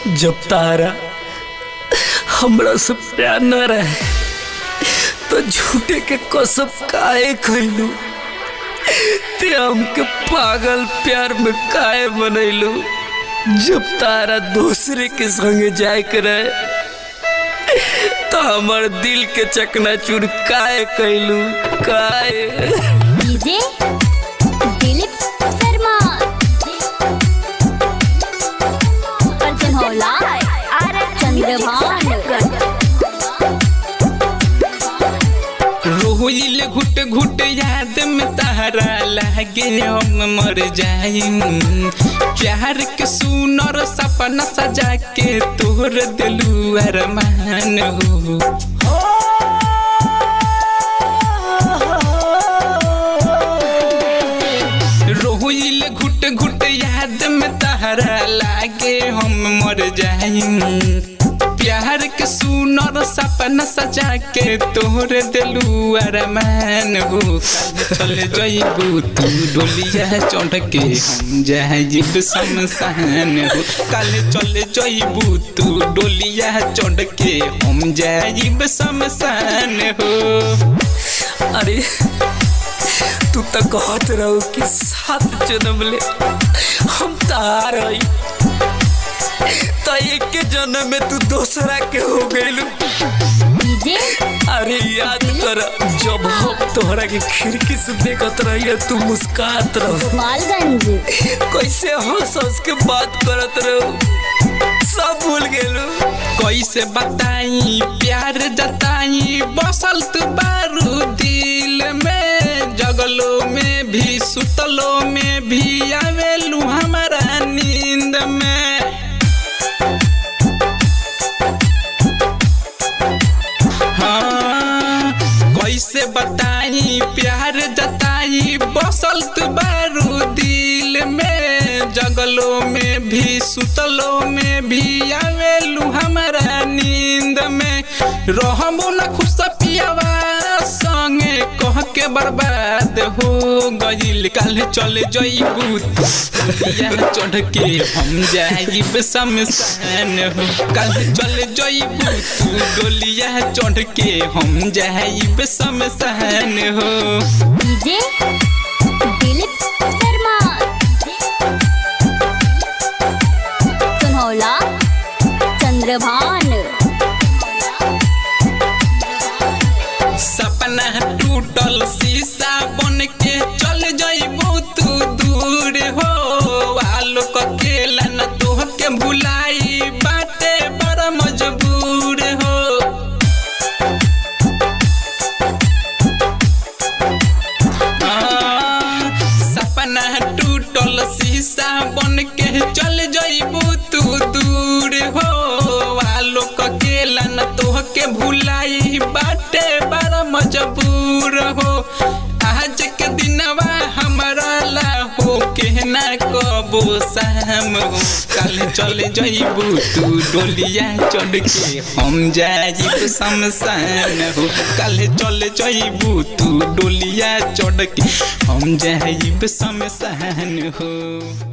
जब तारा हमरा से प्यार न रहे तो झूठे के कसम काहे खैलू, ते हमके पागल प्यार में काहे बनैलू। जब तारा दूसरे के संगे जाए के रहे तो हमार दिल के चकनाचूर काहे कैलू, काहे। डीजे दिलीप शर्मा अर्जुन होला चंद्रभान रोहिल घुट घुट याद में तारा लागे हम मर जाइम। प्यार के सुनर सपना सजा के तोर दिलू अरमान हो। रोहिल घुट घुट याद में तारा लागे हम मर जाइम। प्यार के सुनर सपना सजा के तोहरे दिलू अरमान हो। चल जइबू तू डोलिया चढ़ के हम जाइब शमशान हो। कल चल जइबू तू डोलिया चढ़ के हम जाइब शमशान हो। अरे तू तो कहत रहो कि 7 जन्म ले हम तार हई, तो एक जन्म में तू दूसरा के हो गइलू। अरे याद कर जब हम तोहरा के खिड़की से देखत रहिए तू मुस्कुरात रहो, कैसे हंस हंस के बात करत रहो, सब भूल गेलू। कैसे बताई प्यार जताई बसल तू बारू दिल में। जगलो में भी सुतलो में भी आवेलू हमारा नींद में। हाँ कैसे बताई प्यार जताई बसल तू बारू दिल में। जगलो में भी सुतलो में भी आवेलू हमारा नींद में। रहबो न खुश पियावा संगे कह के बर्बाद हो गइल। कल चले जइबू तू चढ़ के हम जाइब शमशान हो। कल चले जइबू तू डोलिया चढ़ के हम जाइब शमशान हो। डीजे दिलीप शर्मा सुनौला चंद्रभान। सपना टूटल शीशा बन के चल जइबू तू दूर हो। आलोक अकेला न तोह के भुलाई बाटे बड़ा मजबूर हो। सपना टूटल शीशा बन के चल जइबू तू दूर हो। आलोक अकेला न तोह के भुलाई बाटे बड़ा मजबूर हो। आज के दिनवा हमारा ला हो के ना कबो शाम हो। कल चल जइबू तू डोलिया चढ़ के हम जाइब शमशान हो। कल चल जइबू तू डोलिया चढ़ के हम जाइब शमशान हो।